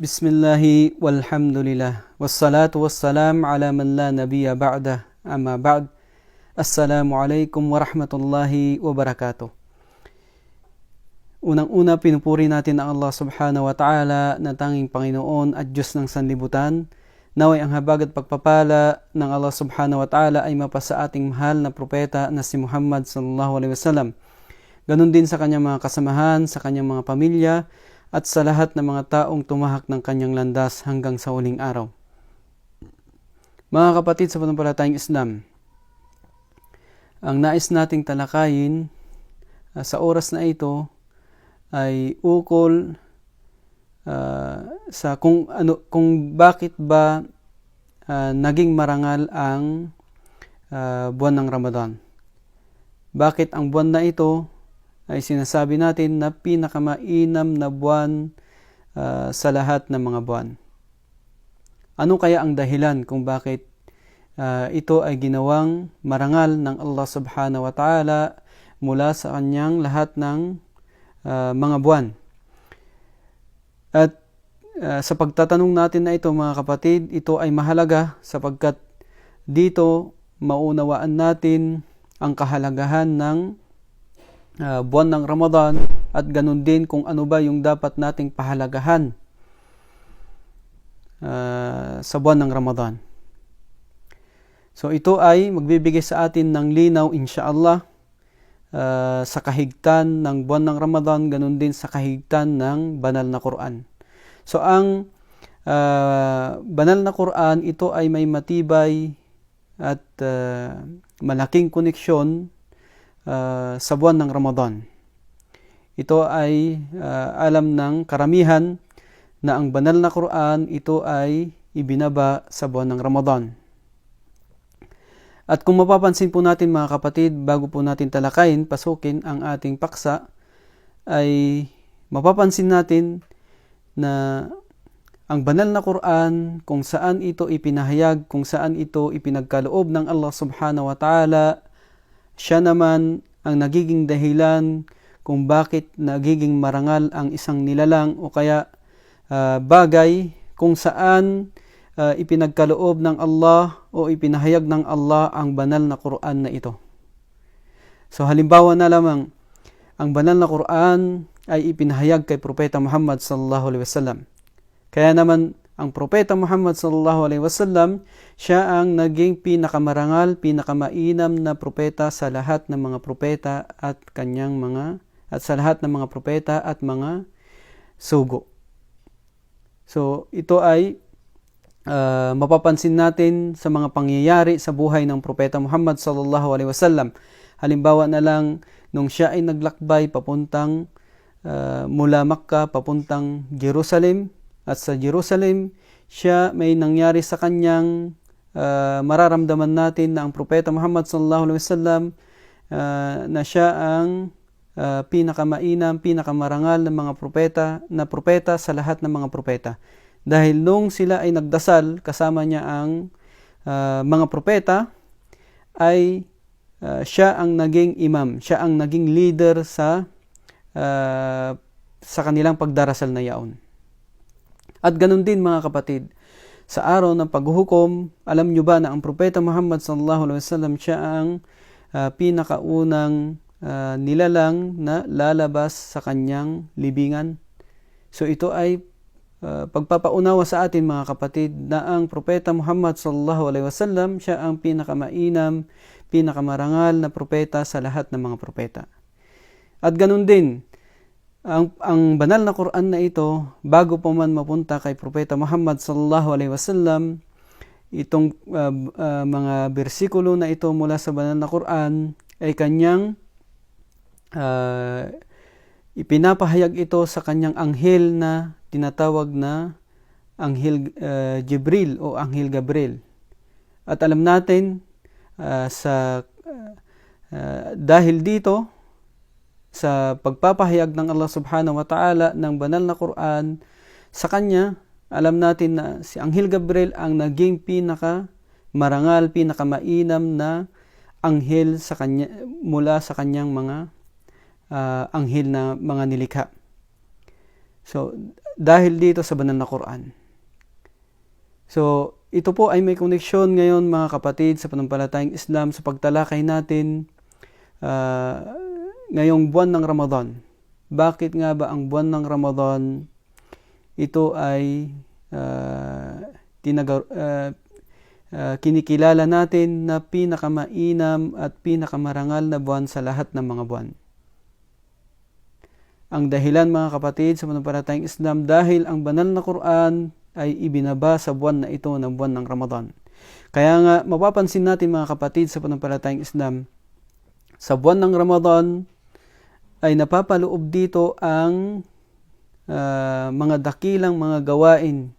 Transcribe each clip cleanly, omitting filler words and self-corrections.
Bismillahi walhamdulillah wassalatu wassalam ala man la nabiyya ba'dah amma ba'd. Assalamualaikum warahmatullahi wabarakatuh. Unang-una, pinupuri natin ang Allah subhanahu wa ta'ala na tanging Panginoon at Diyos ng sanlibutan. Naway ang habag at pagpapala ng Allah subhanahu wa ta'ala ay mapasa ating mahal na propeta na si Muhammad sallallahu alaihi wasallam. Ganon din sa kanyang mga kasamahan, sa kanyang mga pamilya, at sa lahat ng mga taong tumahak ng kanyang landas hanggang sa huling araw. Mga kapatid sa pananampalatayang Islam, ang nais nating talakayin sa oras na ito ay ukol sa kung bakit ba naging marangal ang buwan ng Ramadan. Bakit ang buwan na ito ay sinasabi natin na pinakamainam na buwan sa lahat ng mga buwan. Ano kaya ang dahilan kung bakit ito ay ginawang marangal ng Allah subhanahu wa ta'ala mula sa kanyang lahat ng mga buwan? At sa pagtatanong natin na ito, mga kapatid, ito ay mahalaga sapagkat dito maunawaan natin ang kahalagahan ng buwan ng Ramadan at ganun din kung ano ba yung dapat nating pahalagahan sa buwan ng Ramadan. So ito ay magbibigay sa atin ng linaw insyaAllah sa kahigtan ng buwan ng Ramadan, ganun din sa kahigtan ng banal na Quran. So ang banal na Quran, ito ay may matibay at malaking koneksyon sa buwan ng Ramadan. Ito ay alam ng karamihan na ang banal na Quran, ito ay ibinaba sa buwan ng Ramadan. At kung mapapansin po natin, mga kapatid, bago po natin talakayin, pasukin ang ating paksa, ay mapapansin natin na ang banal na Quran, kung saan ito ipinahayag, kung saan ito ipinagkaloob ng Allah subhanahu wa ta'ala, siya naman ang nagiging dahilan kung bakit nagiging marangal ang isang nilalang o kaya bagay kung saan ipinagkaloob ng Allah o ipinahayag ng Allah ang banal na Quran na ito. So halimbawa na lamang, ang banal na Quran ay ipinahayag kay Propeta Muhammad sallallahu alaihi wasallam. Kaya naman ang Propeta Muhammad sallallahu alaihi wasallam, siya ang naging pinakamarangal, pinakamainam na propeta sa lahat ng mga propeta at sa lahat ng mga propeta at mga sugo. So ito ay mapapansin natin sa mga pangyayari sa buhay ng Propeta Muhammad sallallahu alaihi wasallam. Halimbawa na lang, nung siya ay naglakbay papuntang mula Makkah papuntang Jerusalem, at sa Jerusalem, siya may nangyari sa kanyang mararamdaman natin na ang Propeta Muhammad sallallahu alaihi wasallam na siya ang pinakamainam, pinakamarangal ng mga propeta sa lahat ng mga propeta. Dahil nung sila ay nagdasal, kasama niya ang mga propeta, ay siya ang naging imam, siya ang naging leader sa kanilang pagdarasal na yaon. At ganun din, mga kapatid, sa araw ng paghuhukom, alam nyo ba na ang Propeta Muhammad sallallahu alaihi wasallam, siya ang pinakaunang nilalang na lalabas sa kanyang libingan. So ito ay pagpapaunawa sa atin, mga kapatid, na ang Propeta Muhammad sallallahu alaihi wasallam, siya ang pinakamainam, pinakamarangal na propeta sa lahat ng mga propeta. At ganun din, ang banal na Quran na ito, bago pa man mapunta kay Propeta Muhammad sallallahu alaihi wasallam, itong mga bersikulo na ito mula sa banal na Quran ay kanyang ipinapahayag ito sa kanyang anghel na tinatawag na Anghel Jibril o Anghel Gabriel. At alam natin dahil dito, sa pagpapahayag ng Allah subhanahu wa ta'ala ng banal na Quran sa kanya, alam natin na si Anghel Gabriel ang naging pinakamarangal, pinakamainam na anghel sa kanya, mula sa kanyang mga anghel na mga nilikha. So dahil dito sa banal na Quran. So, ito po ay may koneksyon ngayon mga kapatid sa pananampalatayang Islam sa pagtalakay natin ngayong buwan ng Ramadan. Bakit nga ba ang buwan ng Ramadan ito ay kinikilala natin na pinakamainam at pinakamarangal na buwan sa lahat ng mga buwan? Ang dahilan mga kapatid sa pananampalatayang Islam dahil ang banal na Quran ay ibinaba sa buwan na ito ng buwan ng Ramadan. Kaya nga mapapansin natin mga kapatid sa pananampalatayang Islam, sa buwan ng Ramadan ay napapaloob dito ang mga dakilang mga gawain,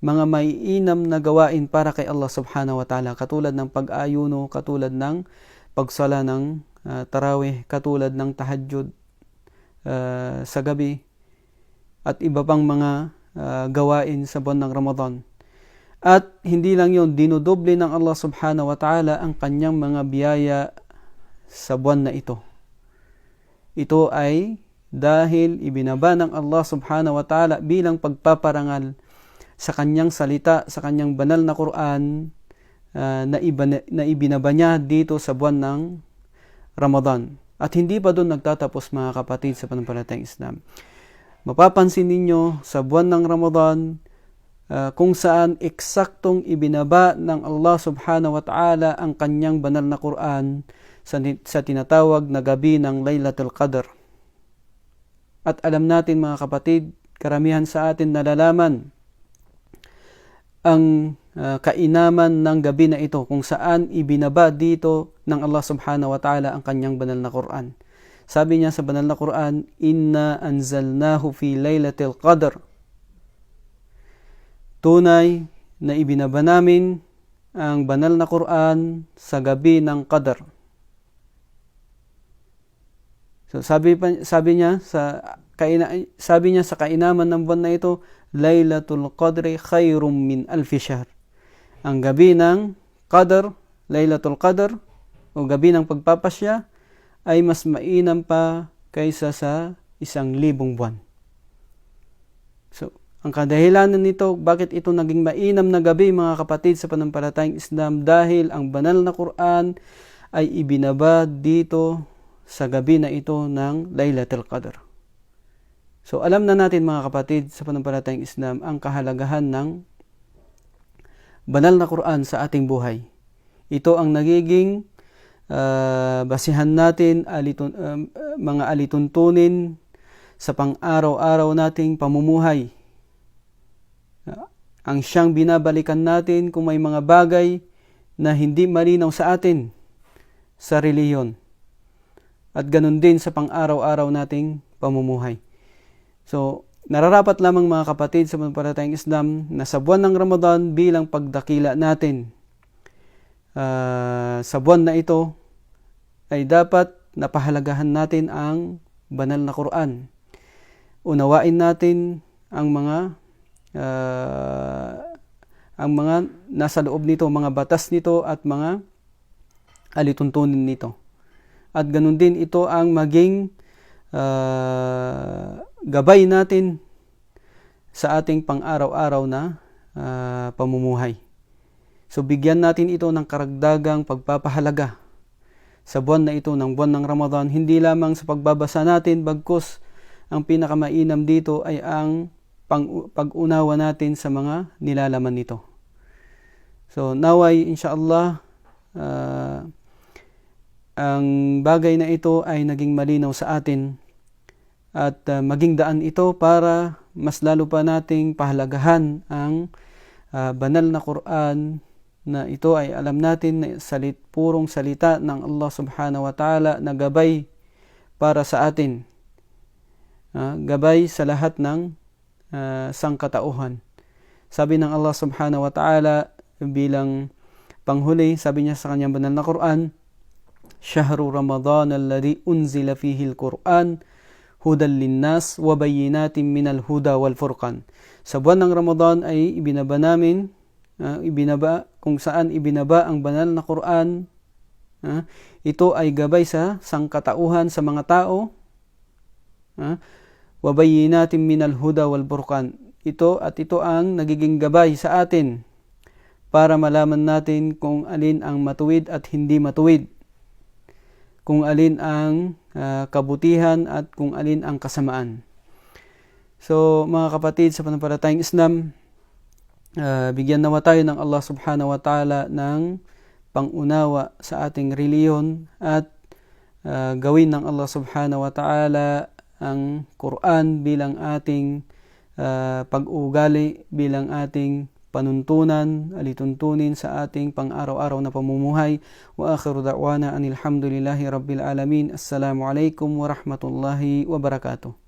mga maiinam na gawain para kay Allah subhanahu wa ta'ala, katulad ng pag-ayuno, katulad ng pagsala ng tarawih, katulad ng tahajjud sa gabi, at iba pang mga gawain sa buwan ng Ramadan. At hindi lang yun, dinudoble ng Allah subhanahu wa ta'ala ang kanyang mga biyaya sa buwan na ito. Ito ay dahil ibinaba ng Allah subhanahu wa ta'ala bilang pagpaparangal sa kanyang salita, sa kanyang banal na Quran na ibinaba niya dito sa buwan ng Ramadan. At hindi pa doon nagtatapos mga kapatid sa pananampalatayang Islam. Mapapansin ninyo sa buwan ng Ramadan kung saan eksaktong ibinaba ng Allah subhanahu wa ta'ala ang kanyang banal na Quran sa tinatawag na gabi ng Laylatul Qadr. At alam natin mga kapatid, karamihan sa atin nalalaman ang kainaman ng gabi na ito kung saan ibinaba dito ng Allah subhanahu wa ta'ala ang kanyang banal na Quran. Sabi niya sa banal na Quran, "Inna anzalnahu fi laylatil qadr." Tunay na ibinaba namin ang banal na Quran sa gabi ng Qadr. So sabi niya sa kainaman ng buwan na ito, Laylatul Qadri khairum min alfi shahr. Ang gabi ng Qadr, Laylatul Qadr, o gabi ng pagpapasya, ay mas mainam pa kaysa sa 1,000 buwan. So, ang kadahilanan nito, bakit ito naging mainam na gabi mga kapatid sa pananampalatayang Islam, dahil ang banal na Quran ay ibinaba dito sa gabi na ito ng Laylatul Qadr. So alam na natin mga kapatid sa pananampalatayang Islam ang kahalagahan ng banal na Quran sa ating buhay. Ito ang nagiging basihan natin, mga alituntunin sa pang-araw-araw nating pamumuhay. Ang siyang binabalikan natin kung may mga bagay na hindi malinaw sa atin sa reliyon. At ganun din sa pang-araw-araw nating pamumuhay. So, nararapat lamang mga kapatid sa pananampalatayang Islam na sa buwan ng Ramadan bilang pagdakila natin sa buwan na ito ay dapat napahalagahan natin ang banal na Quran. Unawain natin ang mga nasa loob nito, mga batas nito at mga alituntunin nito. At ganun din ito ang maging gabay natin sa ating pang-araw-araw na pamumuhay. So bigyan natin ito ng karagdagang pagpapahalaga sa buwan na ito ng buwan ng Ramadan, hindi lamang sa pagbabasa natin, bagkus ang pinakamainam dito ay ang pag-unawa natin sa mga nilalaman nito. So naway inshallah ang bagay na ito ay naging malinaw sa atin at maging daan ito para mas lalo pa nating pahalagahan ang banal na Quran na ito ay alam natin na purong salita ng Allah subhanahu wa ta'ala na gabay para sa atin. Gabay sa lahat ng sangkatauhan. Sabi ng Allah subhanahu wa ta'ala bilang panghuli, sabi niya sa kanyang banal na Quran, "Shahru Ramadan alladhi unzila fihi al-Quran hudan linnas wa bayyinatin minal huda wal furqan." Sa buwan ng Ramadan ay ibinaba namin, kung saan ibinaba ang banal na Quran. Ito ay gabay sa sangkatauhan sa mga tao. wa bayyinatin minal huda wal furqan. Ito ang nagiging gabay sa atin para malaman natin kung alin ang matuwid at hindi matuwid, kung alin ang kabutihan at kung alin ang kasamaan. So mga kapatid sa pananampalatayang Islam, bigyan nawa tayo ng Allah subhanahu wa ta'ala ng pangunawa sa ating reliyon at gawin ng Allah subhanahu wa ta'ala ang Quran bilang ating pag-uugali, bilang ating panuntunan, alituntunin sa ating pang-araw-araw na pamumuhay. Wa akhiru da'wana anil hamdulillahi rabbil alamin. Assalamu alaikum wa rahmatullahi wa barakatuh.